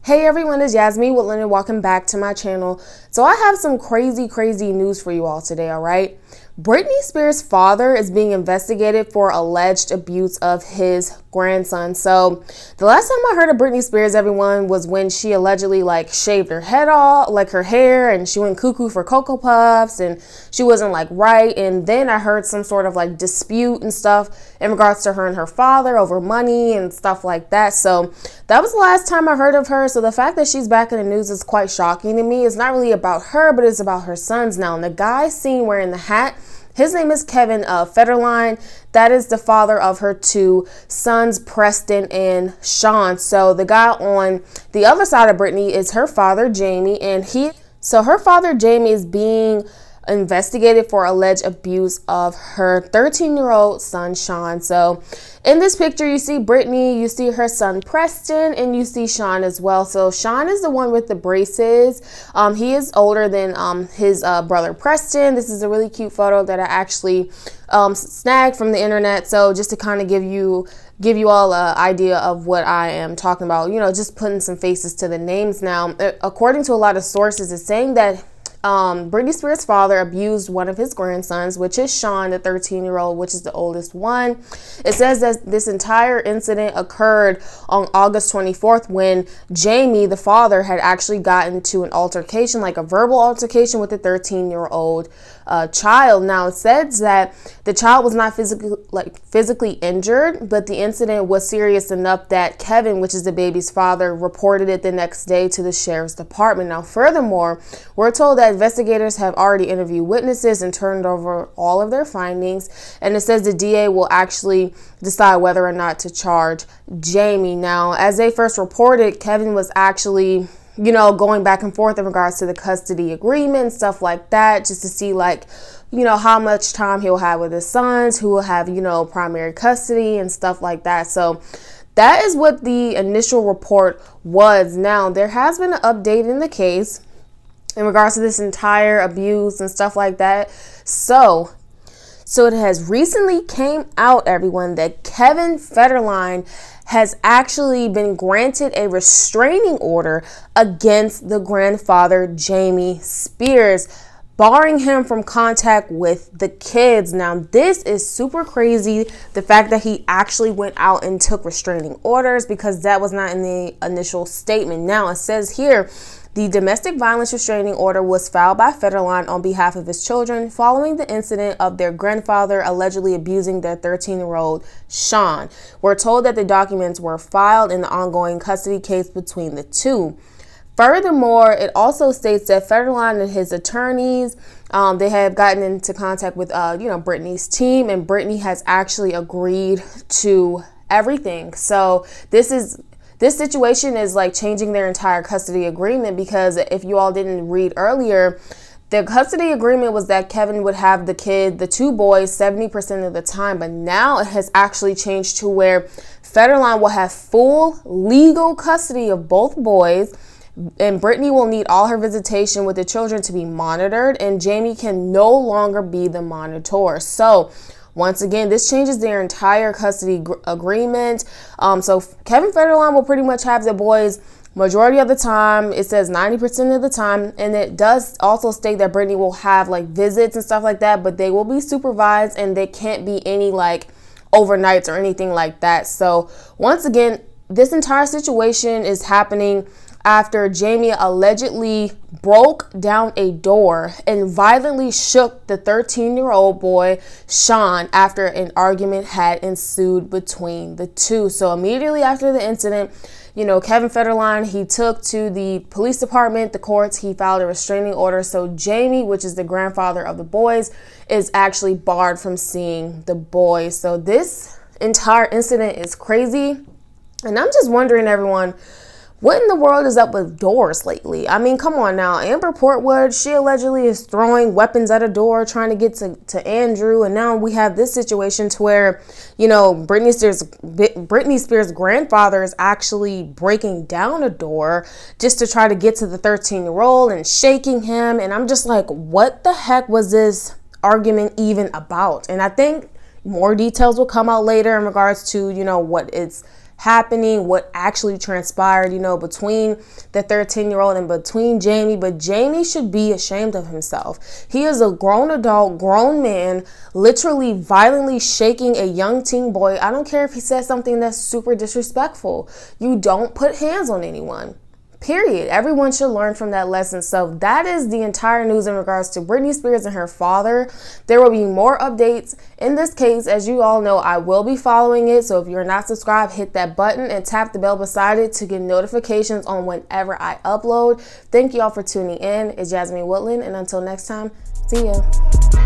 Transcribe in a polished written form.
Hey everyone, it's Yasmin Woodland and welcome back to my channel. So I have some crazy news for you all today, all right? Britney Spears' father is being investigated for alleged abuse of his grandson. So the last time I heard of Britney Spears, everyone, was when she allegedly shaved her head off, her hair, and she went cuckoo for Cocoa Puffs and she wasn't right. And then I heard some sort of dispute and stuff in regards to her and her father over money and stuff like that. So that was the last time I heard of her. So the fact that she's back in the news is quite shocking to me. It's not really about her, but it's about her sons now. And the guy seen wearing the hat, his name is Kevin Federline. That is the father of her two sons, Preston and Sean. So the guy on the other side of Britney is her father, Jamie, and her father, Jamie, is being investigated for alleged abuse of her 13-year-old son, Sean. So in this picture, you see Britney, you see her son, Preston, and you see Sean as well. So Sean is the one with the braces. He is older than his brother, Preston. This is a really cute photo that I actually snagged from the internet. So just to kind of give you all an idea of what I am talking about, just putting some faces to the names now. According to a lot of sources, it's saying that Britney Spears' father abused one of his grandsons, which is Sean, the 13-year-old, which is the oldest one. It says that this entire incident occurred on August 24th when Jamie, the father, had actually gotten to an altercation, a verbal altercation with the 13-year-old child. Now, it says that the child was not physically injured, but the incident was serious enough that Kevin, which is the baby's father, reported it the next day to the sheriff's department. Now, furthermore, we're told that investigators have already interviewed witnesses and turned over all of their findings. And it says the DA will actually decide whether or not to charge Jamie. Now, as they first reported, Kevin was actually going back and forth in regards to the custody agreement and stuff like that, just to see how much time he'll have with his sons, who will have, primary custody and stuff like that. So that is what the initial report was. Now, there has been an update in the case in regards to this entire abuse and stuff like that. So it has recently came out, everyone, that Kevin Federline has actually been granted a restraining order against the grandfather, Jamie Spears, barring him from contact with the kids. Now, this is super crazy, the fact that he actually went out and took restraining orders, because that was not in the initial statement. Now, it says here, the domestic violence restraining order was filed by Federline on behalf of his children following the incident of their grandfather allegedly abusing their 13-year-old Sean. We're told that the documents were filed in the ongoing custody case between the two. Furthermore, it also states that Federline and his attorneys, they have gotten into contact with, Britney's team, and Britney has actually agreed to everything. So this situation is changing their entire custody agreement, because if you all didn't read earlier, the custody agreement was that Kevin would have the two boys 70% of the time, but now it has actually changed to where Federline will have full legal custody of both boys, and Britney will need all her visitation with the children to be monitored, and Jamie can no longer be the monitor. So once again, this changes their entire custody agreement. So Kevin Federline will pretty much have the boys majority of the time. It says 90% of the time. And it does also state that Britney will have visits and stuff like that, but they will be supervised and they can't be any overnights or anything like that. So once again, this entire situation is happening after Jamie allegedly broke down a door and violently shook the 13-year-old boy, Sean, after an argument had ensued between the two. So immediately after the incident, Kevin Federline, he took to the police department, the courts, he filed a restraining order. So Jamie, which is the grandfather of the boys, is actually barred from seeing the boys. So this entire incident is crazy. And I'm just wondering, everyone, what in the world is up with doors lately? I mean, come on now. Amber Portwood, she allegedly is throwing weapons at a door trying to get to Andrew. And now we have this situation to where, Britney Spears' grandfather is actually breaking down a door just to try to get to the 13-year-old and shaking him. And I'm just like, what the heck was this argument even about? And I think more details will come out later in regards to, what it's happening, what actually transpired, between the 13-year-old and between Jamie. But Jamie should be ashamed of himself. He is a grown adult, grown man, literally violently shaking a young teen boy. I don't care if he says something that's super disrespectful. You don't put hands on anyone. Period. Everyone should learn from that lesson. So that is the entire news in regards to Britney Spears and her father. There will be more updates in this case. As you all know, I will be following it. So if you're not subscribed, hit that button and tap the bell beside it to get notifications on whenever I upload. Thank you all for tuning in. It's Jasmine Woodland, and until next time, see ya.